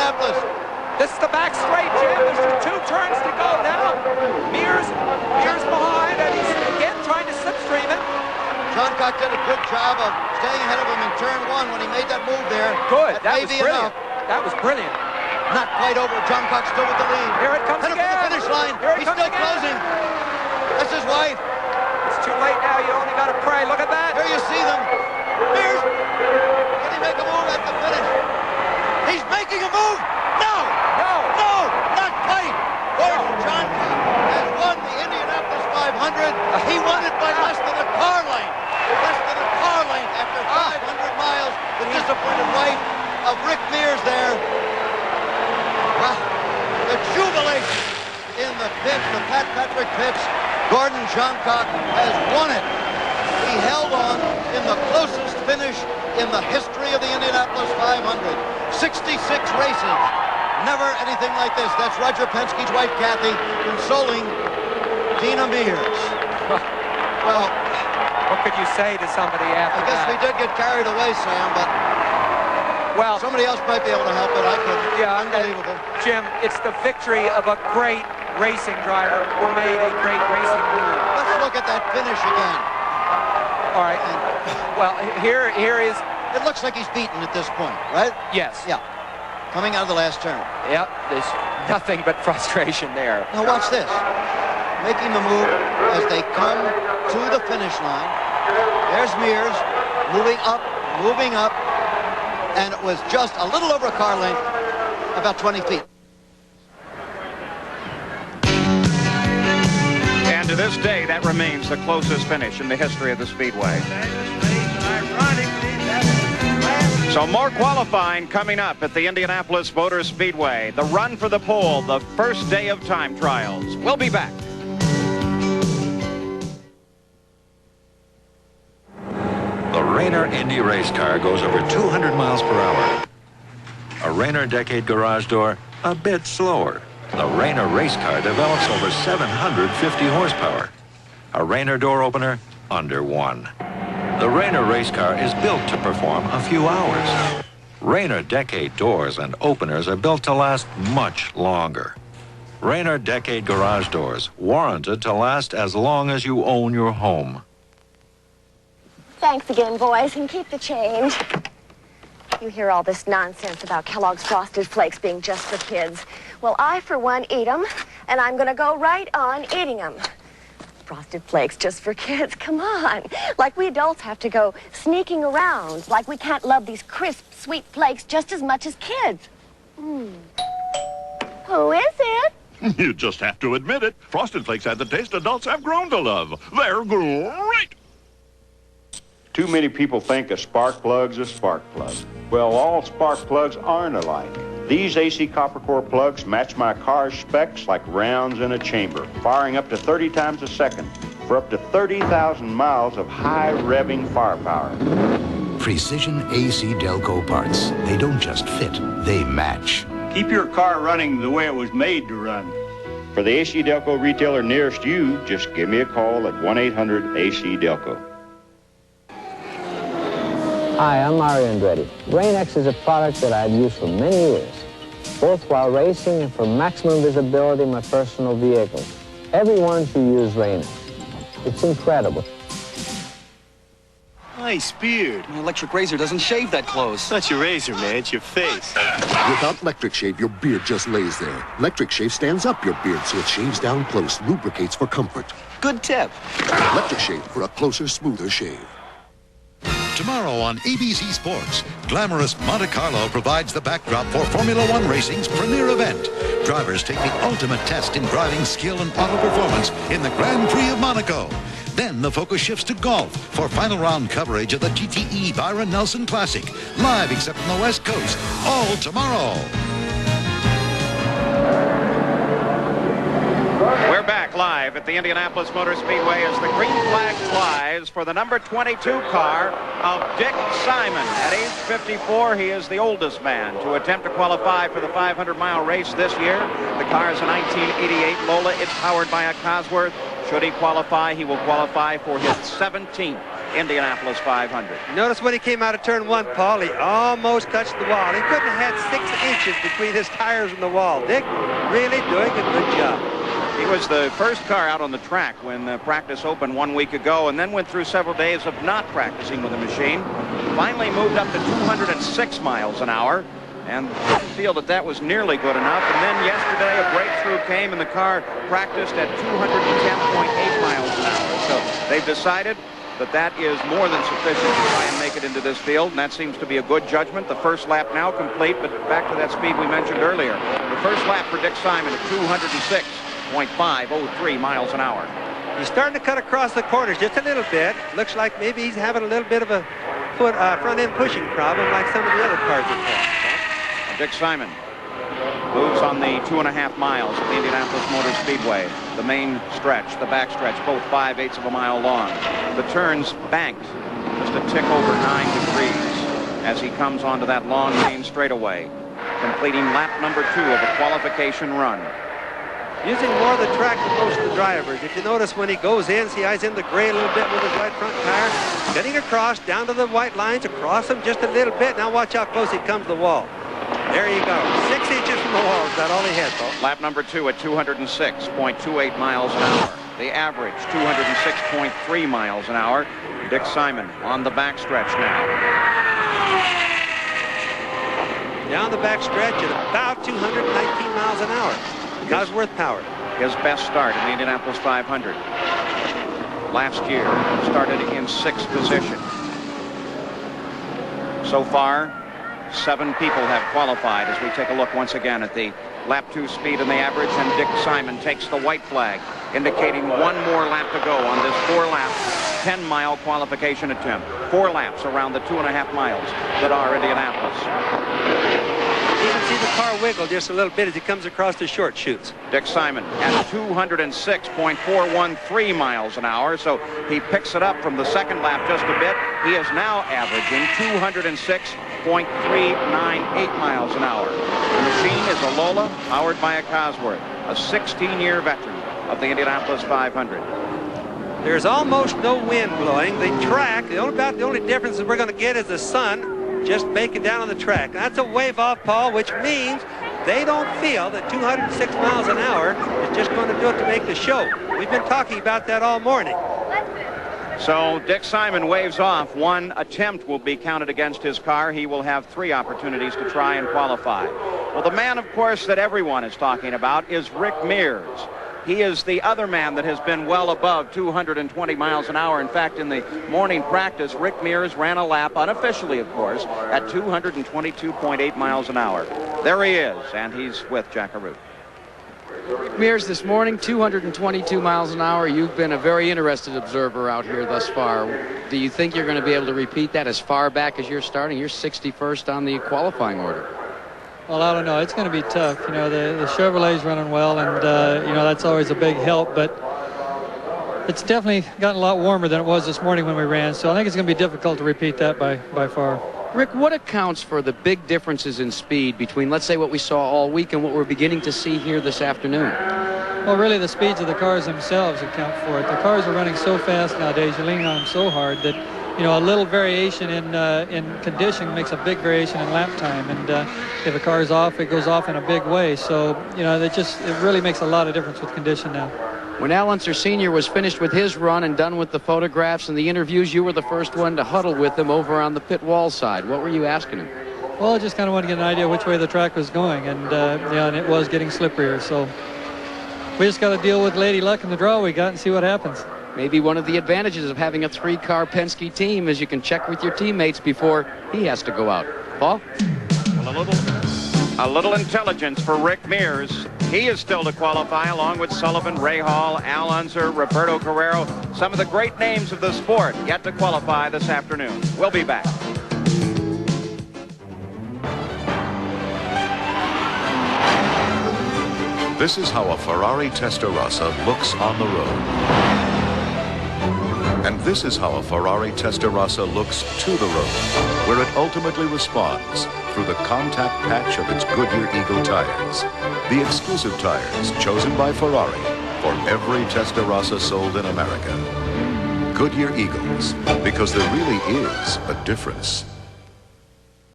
Indianapolis. This is the back straight, Jim. There's just 2 turns to go now. Mears behind, and he's again trying to slipstream him. John Cock did a good job of staying ahead of him in turn 1 when he made that move there. Good. That may was be brilliant. enough. That was brilliant. Not quite over. John Cock still with the lead. Here it comes Headed again. for the finish line. He's still closing. That's his wife. It's too late now. You only got to pray. Look at that. Here you see them. Mears, can he make a move at the finish? He's making a move. No, not quite. John Cock has won the Indianapolis 500. He won it by less than a car length. Less than a car length after 500 miles. The disappointed wife of Rick Mears there. Wow. The jubilation in the pits, the Pat Patrick pits. Gordon Johncock has won it. He held on in the closest finish in the history of the Indianapolis 500. 66 races. Never anything like this. That's Roger Penske's wife, Kathy, consoling Dina Mears. Well, what could you say to somebody after that? I guess we did get carried away, Sam, but well, somebody else might be able to help it. I couldn't. Yeah, unbelievable. Jim, it's the victory of a great racing driver who made a great racing move. Let's look at that finish again. All right. Well, here is. It looks like he's beaten at this point, right? Yes. Yeah. Coming out of the last turn. Yep. There's nothing but frustration there. Now watch this. Making the move as they come to the finish line. There's Mears moving up, and it was just a little over a car length, about 20 feet. And to this day, that remains the closest finish in the history of the Speedway. So more qualifying coming up at the Indianapolis Motor Speedway. The run for the pole, the first day of time trials. We'll be back. The Rayner Indy race car goes over 200 miles per hour. A Rayner Decade garage door, a bit slower. The Rayner race car develops over 750 horsepower. A Rayner door opener, under 1. The Rayner race car is built to perform a few hours. Rayner Decade doors and openers are built to last much longer. Rayner Decade garage doors, warranted to last as long as you own your home. Thanks again, boys, and keep the change. You hear all this nonsense about Kellogg's Frosted Flakes being just for kids. Well, I, for one, eat them, and I'm going to go right on eating them. Frosted Flakes just for kids, come on. Like we adults have to go sneaking around, like we can't love these crisp, sweet flakes just as much as kids. Who is it? You just have to admit it. Frosted Flakes have the taste adults have grown to love. They're great. Too many people think a spark plug's a spark plug. Well, all spark plugs aren't alike. These AC copper core plugs match my car's specs like rounds in a chamber, firing up to 30 times a second for up to 30,000 miles of high revving firepower. Precision AC Delco parts. They don't just fit, they match. Keep your car running the way it was made to run. For the AC Delco retailer nearest you, just give me a call at 1-800-AC-DELCO. Hi, I'm Mario Andretti. Rain-X is a product that I've used for many years, both while racing and for maximum visibility in my personal vehicles. Everyone should use Rain-X. It's incredible. Nice beard. My electric razor doesn't shave that close. It's not your razor, man. It's your face. Without Electric Shave, your beard just lays there. Electric Shave stands up your beard so it shaves down close, lubricates for comfort. Good tip. Electric Shave for a closer, smoother shave. Tomorrow on ABC Sports, glamorous Monte Carlo provides the backdrop for Formula One racing's premier event. Drivers take the ultimate test in driving skill and auto performance in the Grand Prix of Monaco. Then the focus shifts to golf for final round coverage of the GTE Byron Nelson Classic. Live except on the West Coast, all tomorrow. We're back live at the Indianapolis Motor Speedway as the green flag flies for the number 22 car of Dick Simon. At age 54, he is the oldest man to attempt to qualify for the 500-mile race this year. The car is a 1988 Lola. It's powered by a Cosworth. Should he qualify, he will qualify for his 17th Indianapolis 500. Notice when he came out of turn 1, Paul, he almost touched the wall. He couldn't have had 6 inches between his tires and the wall. Dick really doing a good job. He was the first car out on the track when practice opened 1 week ago, and then went through several days of not practicing with the machine. Finally moved up to 206 miles an hour, and didn't feel that that was nearly good enough. And then yesterday a breakthrough came, and the car practiced at 210.8 miles an hour. So they've decided that that is more than sufficient to try and make it into this field, and that seems to be a good judgment. The first lap now complete, but back to that speed we mentioned earlier. The first lap for Dick Simon at 206.503 miles an hour. He's starting to cut across the corners just a little bit. Looks like maybe he's having a little bit of a front-end pushing problem like some of the other cars have had. Dick Simon moves on the 2.5 miles of the Indianapolis Motor Speedway. The main stretch, the back stretch, both 5/8 of a mile long. The turns banked just a tick over 9 degrees as he comes onto that long main straightaway, completing lap number 2 of a qualification run. Using more of the track than most of the drivers. If you notice when he goes in, see how he's in the gray a little bit with his right front tire. Getting across, down to the white lines, across them just a little bit. Now watch how close he comes to the wall. There you go. 6 inches from the wall. Is that all he had, Paul? Lap number 2 at 206.28 miles an hour. The average, 206.3 miles an hour. Dick Simon on the backstretch now. Down the backstretch at about 219 miles an hour. Cosworth power. His best start in the Indianapolis 500. Last year, started in 6th position. So far, 7 people have qualified as we take a look once again at the lap 2 speed and the average, and Dick Simon takes the white flag, indicating 1 more lap to go on this 4-lap, 10-mile qualification attempt. 4 laps around the 2.5 miles that are Indianapolis. You can see the car wiggle just a little bit as he comes across the short chutes. Dick Simon at 206.413 miles an hour, so he picks it up from the second lap just a bit. He is now averaging 206.398 miles an hour. The machine is a Lola powered by a Cosworth, a 16-year veteran of the Indianapolis 500. There's almost no wind blowing. The track, the only difference that we're going to get is the sun just baking down on the track. That's a wave off, Paul, which means they don't feel that 206 miles an hour is just going to do it to make the show. We've been talking about that all morning. So Dick Simon waves off. 1 attempt will be counted against his car. He will have 3 opportunities to try and qualify. Well, the man, of course, that everyone is talking about is Rick Mears. He is the other man that has been well above 220 miles an hour. In fact, in the morning practice, Rick Mears ran a lap, unofficially, of course, at 222.8 miles an hour. There he is, and he's with Jack Arute. Rick Mears this morning, 222 miles an hour. You've been a very interested observer out here thus far. Do you think you're going to be able to repeat that as far back as you're starting? You're 61st on the qualifying order. Well, I don't know. It's going to be tough. You know, the Chevrolet's running well, and, you know, that's always a big help. But it's definitely gotten a lot warmer than it was this morning when we ran. So I think it's going to be difficult to repeat that by far. Rick, what accounts for the big differences in speed between, let's say, what we saw all week and what we're beginning to see here this afternoon? Well, really, the speeds of the cars themselves account for it. The cars are running so fast nowadays. You're leaning on them so hard that, you know, a little variation in condition makes a big variation in lap time. And if a car is off, it goes off in a big way. So, you know, it really makes a lot of difference with condition now. When Al Unser Sr. was finished with his run and done with the photographs and the interviews, you were the first one to huddle with him over on the pit wall side. What were you asking him? Well, I just kind of wanted to get an idea which way the track was going, and yeah, and it was getting slipperier. So we just got to deal with Lady Luck and the draw we got and see what happens. Maybe one of the advantages of having a 3-car Penske team is you can check with your teammates before he has to go out. Paul? Well, a little intelligence for Rick Mears. He is still to qualify along with Sullivan, Ray Hall, Al Unser, Roberto Carrero, some of the great names of the sport yet to qualify this afternoon. We'll be back. This is how a Ferrari Testarossa looks on the road. And this is how a Ferrari Testarossa looks to the road, where it ultimately responds through the contact patch of its Goodyear Eagle tires. The exclusive tires chosen by Ferrari for every Testarossa sold in America. Goodyear Eagles, because there really is a difference.